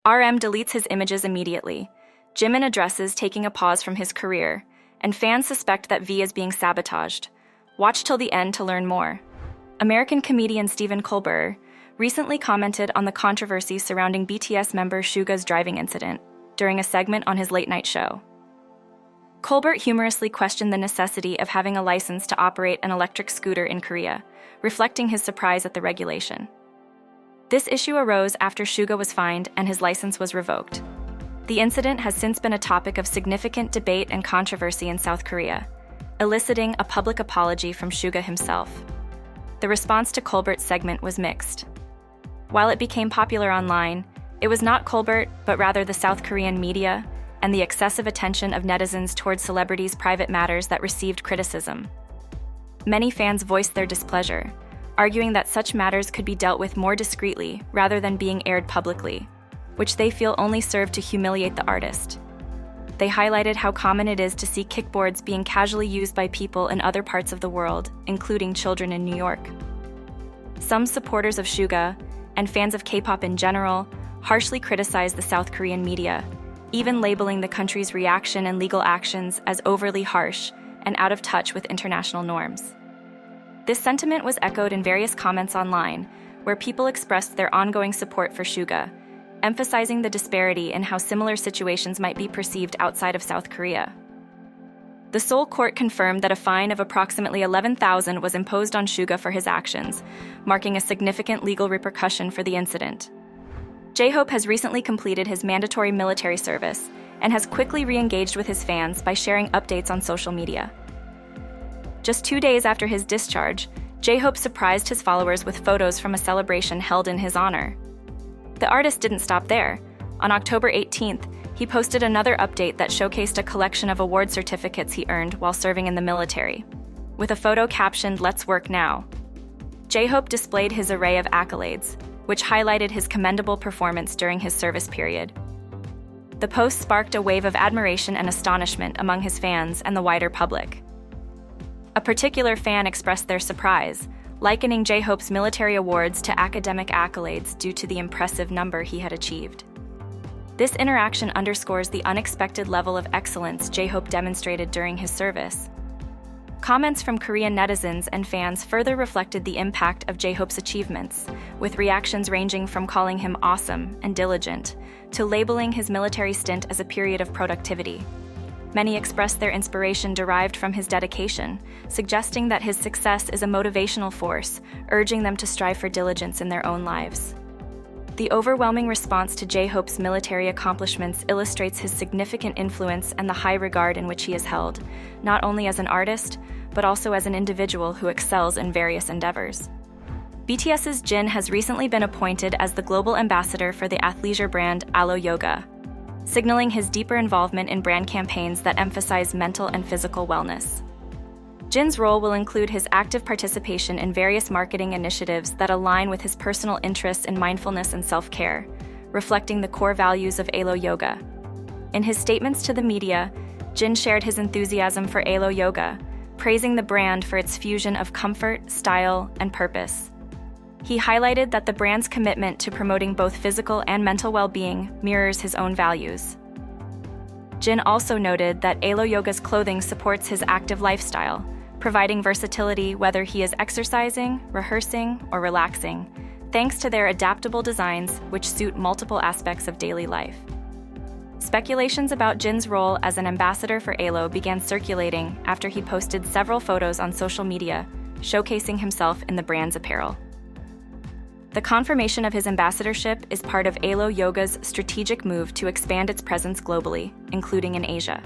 RM deletes his images immediately. Jimin addresses taking a pause from his career, and fans suspect that V is being sabotaged. Watch till the end to learn more. American comedian Stephen Colbert recently commented on the controversy surrounding BTS member Suga's driving incident during a segment on his late-night show. Colbert humorously questioned the necessity of having a license to operate an electric scooter in Korea, reflecting his surprise at the regulation. This issue arose after Suga was fined and his license was revoked. The incident has since been a topic of significant debate and controversy in South Korea, eliciting a public apology from Suga himself. The response to Colbert's segment was mixed. While it became popular online, it was not Colbert, but rather the South Korean media and the excessive attention of netizens towards celebrities' private matters that received criticism. Many fans voiced their displeasure, arguing that such matters could be dealt with more discreetly rather than being aired publicly, which they feel only served to humiliate the artist. They highlighted how common it is to see kickboards being casually used by people in other parts of the world, including children in New York. Some supporters of Suga, and fans of K-pop in general, harshly criticized the South Korean media, even labeling the country's reaction and legal actions as overly harsh and out of touch with international norms. This sentiment was echoed in various comments online, where people expressed their ongoing support for Suga, emphasizing the disparity in how similar situations might be perceived outside of South Korea. The Seoul court confirmed that a fine of approximately 11,000 was imposed on Suga for his actions, marking a significant legal repercussion for the incident. J-Hope has recently completed his mandatory military service and has quickly re-engaged with his fans by sharing updates on social media. Just 2 days after his discharge, J-Hope surprised his followers with photos from a celebration held in his honor. The artist didn't stop there. On October 18th, he posted another update that showcased a collection of award certificates he earned while serving in the military, with a photo captioned "Let's work now." J-Hope displayed his array of accolades, which highlighted his commendable performance during his service period. The post sparked a wave of admiration and astonishment among his fans and the wider public. A particular fan expressed their surprise, likening J-Hope's military awards to academic accolades due to the impressive number he had achieved. This interaction underscores the unexpected level of excellence J-Hope demonstrated during his service. Comments from Korean netizens and fans further reflected the impact of J-Hope's achievements, with reactions ranging from calling him awesome and diligent to labeling his military stint as a period of productivity. Many expressed their inspiration derived from his dedication, suggesting that his success is a motivational force, urging them to strive for diligence in their own lives. The overwhelming response to J-Hope's military accomplishments illustrates his significant influence and the high regard in which he is held, not only as an artist, but also as an individual who excels in various endeavors. BTS's Jin has recently been appointed as the global ambassador for the athleisure brand Alo Yoga, signaling his deeper involvement in brand campaigns that emphasize mental and physical wellness. Jin's role will include his active participation in various marketing initiatives that align with his personal interests in mindfulness and self-care, reflecting the core values of Alo Yoga. In his statements to the media, Jin shared his enthusiasm for Alo Yoga, praising the brand for its fusion of comfort, style, and purpose. He highlighted that the brand's commitment to promoting both physical and mental well-being mirrors his own values. Jin also noted that Alo Yoga's clothing supports his active lifestyle, providing versatility whether he is exercising, rehearsing, or relaxing, thanks to their adaptable designs which suit multiple aspects of daily life. Speculations about Jin's role as an ambassador for Alo began circulating after he posted several photos on social media, showcasing himself in the brand's apparel. The confirmation of his ambassadorship is part of Alo Yoga's strategic move to expand its presence globally, including in Asia.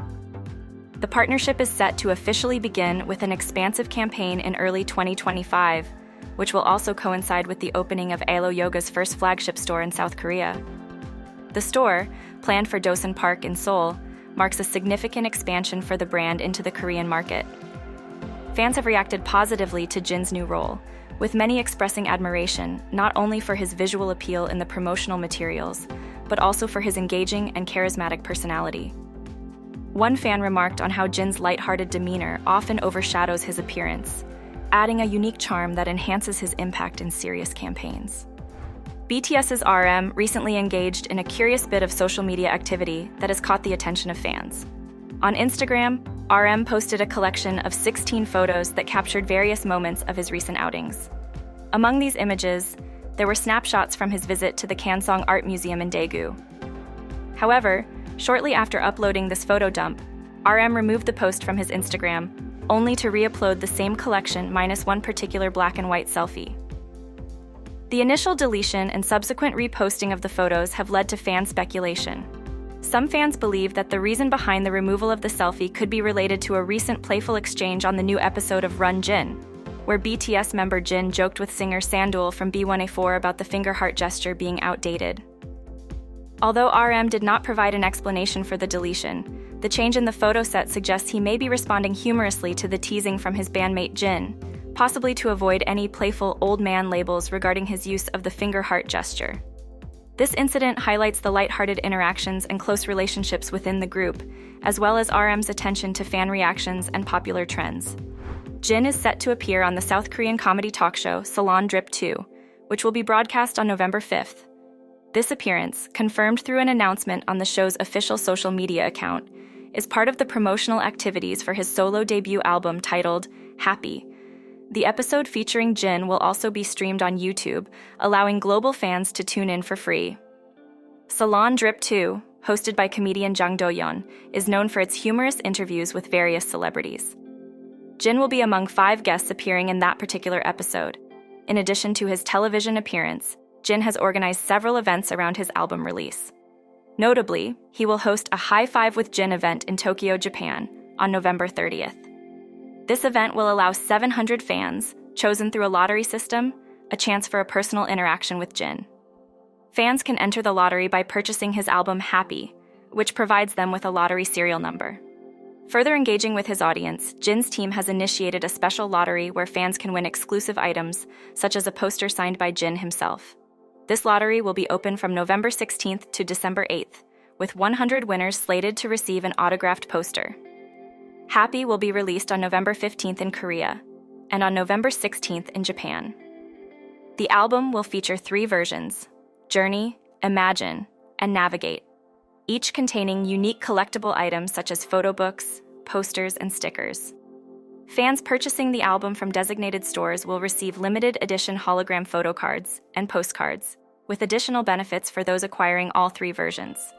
The partnership is set to officially begin with an expansive campaign in early 2025, which will also coincide with the opening of Alo Yoga's first flagship store in South Korea. The store, planned for Dosan Park in Seoul, marks a significant expansion for the brand into the Korean market. Fans have reacted positively to Jin's new role, with many expressing admiration not only for his visual appeal in the promotional materials, but also for his engaging and charismatic personality. One fan remarked on how Jin's lighthearted demeanor often overshadows his appearance, adding a unique charm that enhances his impact in serious campaigns. BTS's RM recently engaged in a curious bit of social media activity that has caught the attention of fans. On Instagram, RM posted a collection of 16 photos that captured various moments of his recent outings. Among these images, there were snapshots from his visit to the Kansong Art Museum in Daegu. However, shortly after uploading this photo dump, RM removed the post from his Instagram, only to re-upload the same collection minus one particular black and white selfie. The initial deletion and subsequent reposting of the photos have led to fan speculation. Some fans believe that the reason behind the removal of the selfie could be related to a recent playful exchange on the new episode of Run Jin, where BTS member Jin joked with singer Sandul from B1A4 about the finger heart gesture being outdated. Although RM did not provide an explanation for the deletion, the change in the photo set suggests he may be responding humorously to the teasing from his bandmate Jin, possibly to avoid any playful old man labels regarding his use of the finger heart gesture. This incident highlights the lighthearted interactions and close relationships within the group, as well as RM's attention to fan reactions and popular trends. Jin is set to appear on the South Korean comedy talk show Salon Drip 2, which will be broadcast on November 5th. This appearance, confirmed through an announcement on the show's official social media account, is part of the promotional activities for his solo debut album titled Happy. The episode featuring Jin will also be streamed on YouTube, allowing global fans to tune in for free. Salon Drip 2, hosted by comedian Jang Do-yeon, is known for its humorous interviews with various celebrities. Jin will be among 5 guests appearing in that particular episode. In addition to his television appearance, Jin has organized several events around his album release. Notably, he will host a High Five with Jin event in Tokyo, Japan, on November 30th. This event will allow 700 fans, chosen through a lottery system, a chance for a personal interaction with Jin. Fans can enter the lottery by purchasing his album Happy, which provides them with a lottery serial number. Further engaging with his audience, Jin's team has initiated a special lottery where fans can win exclusive items, such as a poster signed by Jin himself. This lottery will be open from November 16th to December 8th, with 100 winners slated to receive an autographed poster. Happy will be released on November 15th in Korea, and on November 16th in Japan. The album will feature 3 versions: Journey, Imagine, and Navigate, each containing unique collectible items such as photo books, posters, and stickers. Fans purchasing the album from designated stores will receive limited edition hologram photo cards and postcards, with additional benefits for those acquiring all 3 versions.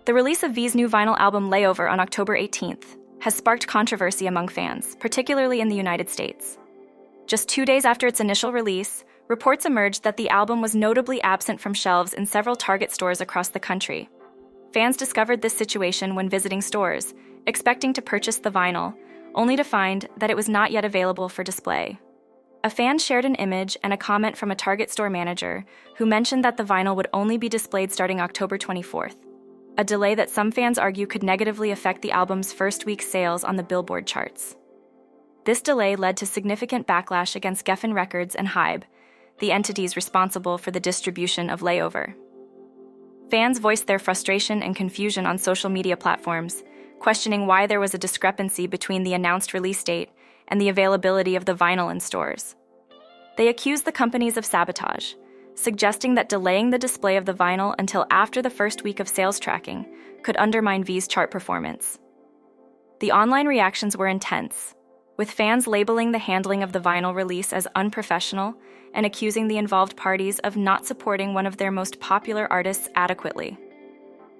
The release of V's new vinyl album Layover on October 18th has sparked controversy among fans, particularly in the United States. Just 2 days after its initial release, reports emerged that the album was notably absent from shelves in several Target stores across the country. Fans discovered this situation when visiting stores, expecting to purchase the vinyl, only to find that it was not yet available for display. A fan shared an image and a comment from a Target store manager who mentioned that the vinyl would only be displayed starting October 24th, a delay that some fans argue could negatively affect the album's first week's sales on the Billboard charts. This delay led to significant backlash against Geffen Records and Hybe, the entities responsible for the distribution of Layover. Fans voiced their frustration and confusion on social media platforms, questioning why there was a discrepancy between the announced release date and the availability of the vinyl in stores. They accused the companies of sabotage, suggesting that delaying the display of the vinyl until after the first week of sales tracking could undermine V's chart performance. The online reactions were intense, with fans labeling the handling of the vinyl release as unprofessional and accusing the involved parties of not supporting one of their most popular artists adequately.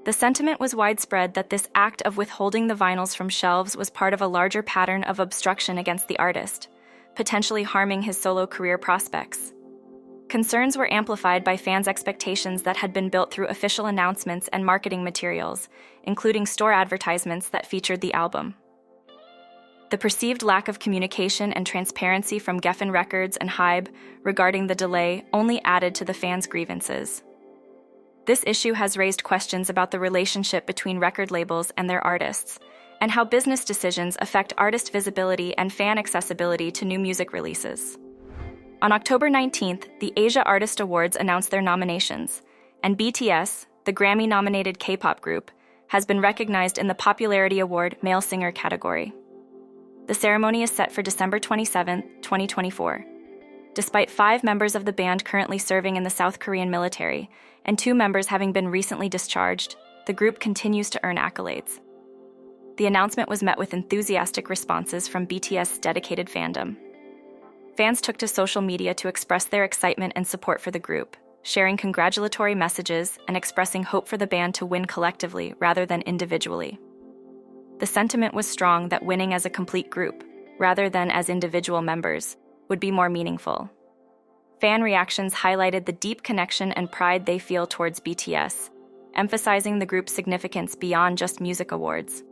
The sentiment was widespread that this act of withholding the vinyls from shelves was part of a larger pattern of obstruction against the artist, potentially harming his solo career prospects. Concerns were amplified by fans' expectations that had been built through official announcements and marketing materials, including store advertisements that featured the album. The perceived lack of communication and transparency from Geffen Records and Hybe regarding the delay only added to the fans' grievances. This issue has raised questions about the relationship between record labels and their artists, and how business decisions affect artist visibility and fan accessibility to new music releases. On October 19th, the Asia Artist Awards announced their nominations, and BTS, the Grammy-nominated K-pop group, has been recognized in the Popularity Award Male Singer category. The ceremony is set for December 27, 2024. Despite 5 members of the band currently serving in the South Korean military and 2 members having been recently discharged, the group continues to earn accolades. The announcement was met with enthusiastic responses from BTS's dedicated fandom. Fans took to social media to express their excitement and support for the group, sharing congratulatory messages and expressing hope for the band to win collectively rather than individually. The sentiment was strong that winning as a complete group, rather than as individual members, would be more meaningful. Fan reactions highlighted the deep connection and pride they feel towards BTS, emphasizing the group's significance beyond just music awards.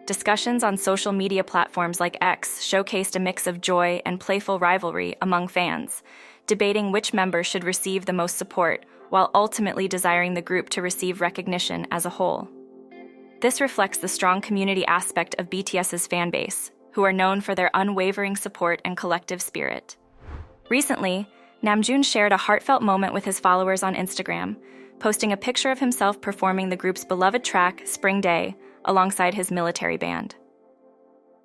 Discussions on social media platforms like X showcased a mix of joy and playful rivalry among fans, debating which member should receive the most support while ultimately desiring the group to receive recognition as a whole. This reflects the strong community aspect of BTS's fanbase, who are known for their unwavering support and collective spirit. Recently, Namjoon shared a heartfelt moment with his followers on Instagram, posting a picture of himself performing the group's beloved track, Spring Day, alongside his military band.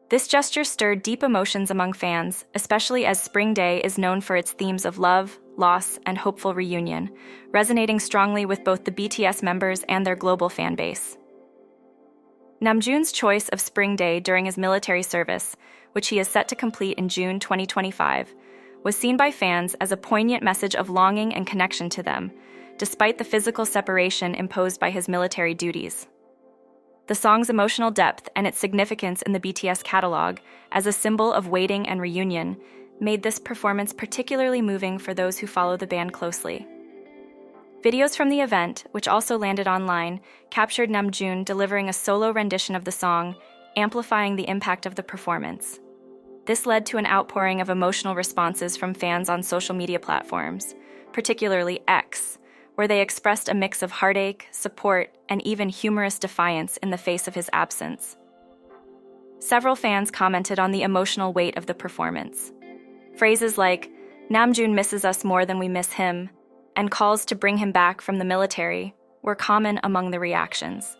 This gesture stirred deep emotions among fans, especially as Spring Day is known for its themes of love, loss, and hopeful reunion, resonating strongly with both the BTS members and their global fan base. Namjoon's choice of Spring Day during his military service, which he is set to complete in June 2025, was seen by fans as a poignant message of longing and connection to them, despite the physical separation imposed by his military duties. The song's emotional depth and its significance in the BTS catalog as a symbol of waiting and reunion made this performance particularly moving for those who follow the band closely. Videos from the event, which also landed online, captured Namjoon delivering a solo rendition of the song, amplifying the impact of the performance. This led to an outpouring of emotional responses from fans on social media platforms, particularly X, where they expressed a mix of heartache, support, and even humorous defiance in the face of his absence. Several fans commented on the emotional weight of the performance. Phrases like, "Namjoon misses us more than we miss him," and calls to bring him back from the military were common among the reactions.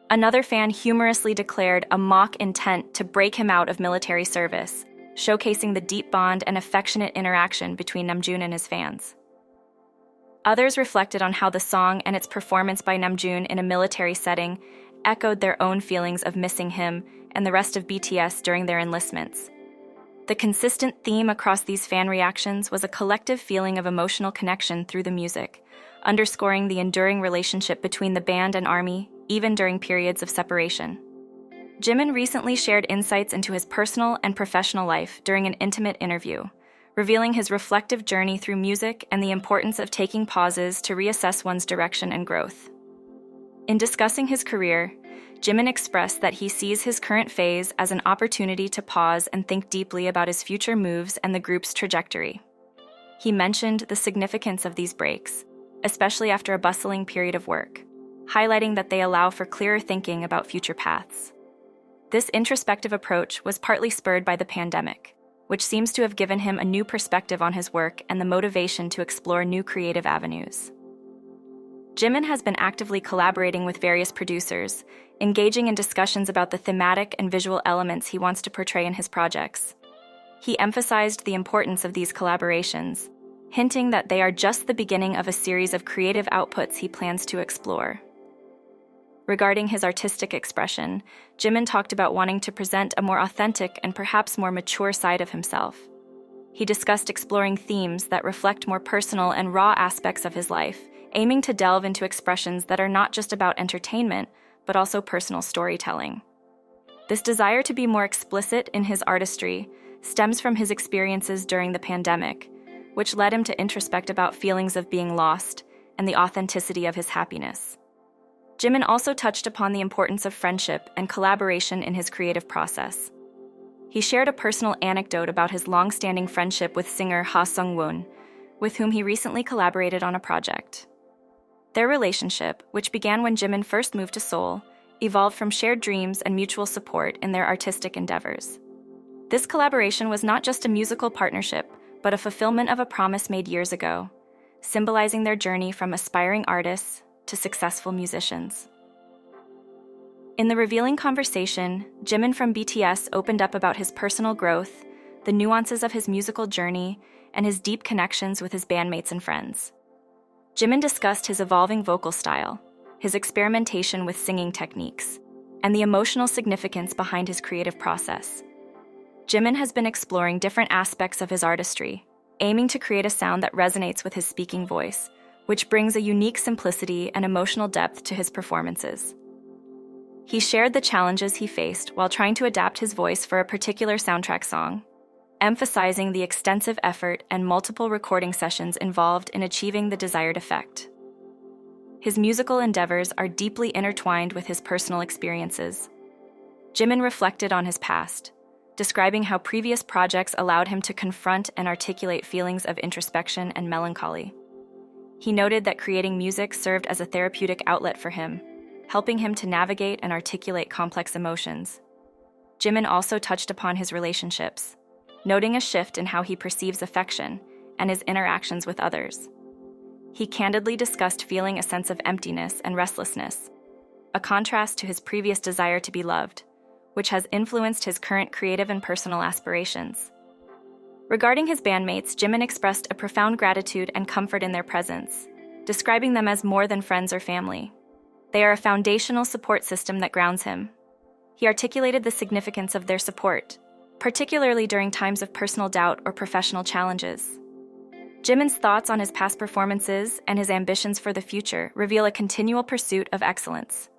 Another fan humorously declared a mock intent to break him out of military service, showcasing the deep bond and affectionate interaction between Namjoon and his fans. Others reflected on how the song and its performance by Namjoon in a military setting echoed their own feelings of missing him and the rest of BTS during their enlistments. The consistent theme across these fan reactions was a collective feeling of emotional connection through the music, underscoring the enduring relationship between the band and army, even during periods of separation. Jimin recently shared insights into his personal and professional life during an intimate interview, revealing his reflective journey through music and the importance of taking pauses to reassess one's direction and growth. In discussing his career, Jimin expressed that he sees his current phase as an opportunity to pause and think deeply about his future moves and the group's trajectory. He mentioned the significance of these breaks, especially after a bustling period of work, highlighting that they allow for clearer thinking about future paths. This introspective approach was partly spurred by the pandemic, which seems to have given him a new perspective on his work and the motivation to explore new creative avenues. Jimin has been actively collaborating with various producers, engaging in discussions about the thematic and visual elements he wants to portray in his projects. He emphasized the importance of these collaborations, hinting that they are just the beginning of a series of creative outputs he plans to explore. Regarding his artistic expression, Jimin talked about wanting to present a more authentic and perhaps more mature side of himself. He discussed exploring themes that reflect more personal and raw aspects of his life, aiming to delve into expressions that are not just about entertainment, but also personal storytelling. This desire to be more explicit in his artistry stems from his experiences during the pandemic, which led him to introspect about feelings of being lost and the authenticity of his happiness. Jimin also touched upon the importance of friendship and collaboration in his creative process. He shared a personal anecdote about his long-standing friendship with singer Ha Sung-woon, with whom he recently collaborated on a project. Their relationship, which began when Jimin first moved to Seoul, evolved from shared dreams and mutual support in their artistic endeavors. This collaboration was not just a musical partnership, but a fulfillment of a promise made years ago, symbolizing their journey from aspiring artists to successful musicians. In the revealing conversation, Jimin from BTS opened up about his personal growth, the nuances of his musical journey, and his deep connections with his bandmates and friends. Jimin discussed his evolving vocal style, his experimentation with singing techniques, and the emotional significance behind his creative process. Jimin has been exploring different aspects of his artistry, aiming to create a sound that resonates with his speaking voice, which brings a unique simplicity and emotional depth to his performances. He shared the challenges he faced while trying to adapt his voice for a particular soundtrack song, emphasizing the extensive effort and multiple recording sessions involved in achieving the desired effect. His musical endeavors are deeply intertwined with his personal experiences. Jimin reflected on his past, describing how previous projects allowed him to confront and articulate feelings of introspection and melancholy. He noted that creating music served as a therapeutic outlet for him, helping him to navigate and articulate complex emotions. Jimin also touched upon his relationships, noting a shift in how he perceives affection and his interactions with others. He candidly discussed feeling a sense of emptiness and restlessness, a contrast to his previous desire to be loved, which has influenced his current creative and personal aspirations. Regarding his bandmates, Jimin expressed a profound gratitude and comfort in their presence, describing them as more than friends or family. They are a foundational support system that grounds him. He articulated the significance of their support, particularly during times of personal doubt or professional challenges. Jimin's thoughts on his past performances and his ambitions for the future reveal a continual pursuit of excellence.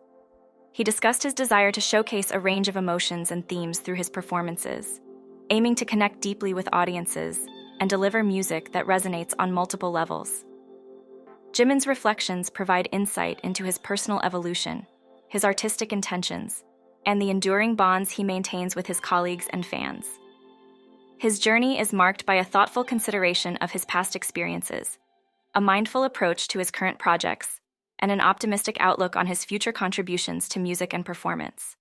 He discussed his desire to showcase a range of emotions and themes through his performances, aiming to connect deeply with audiences and deliver music that resonates on multiple levels. Jimin's reflections provide insight into his personal evolution, his artistic intentions, and the enduring bonds he maintains with his colleagues and fans. His journey is marked by a thoughtful consideration of his past experiences, a mindful approach to his current projects, and an optimistic outlook on his future contributions to music and performance.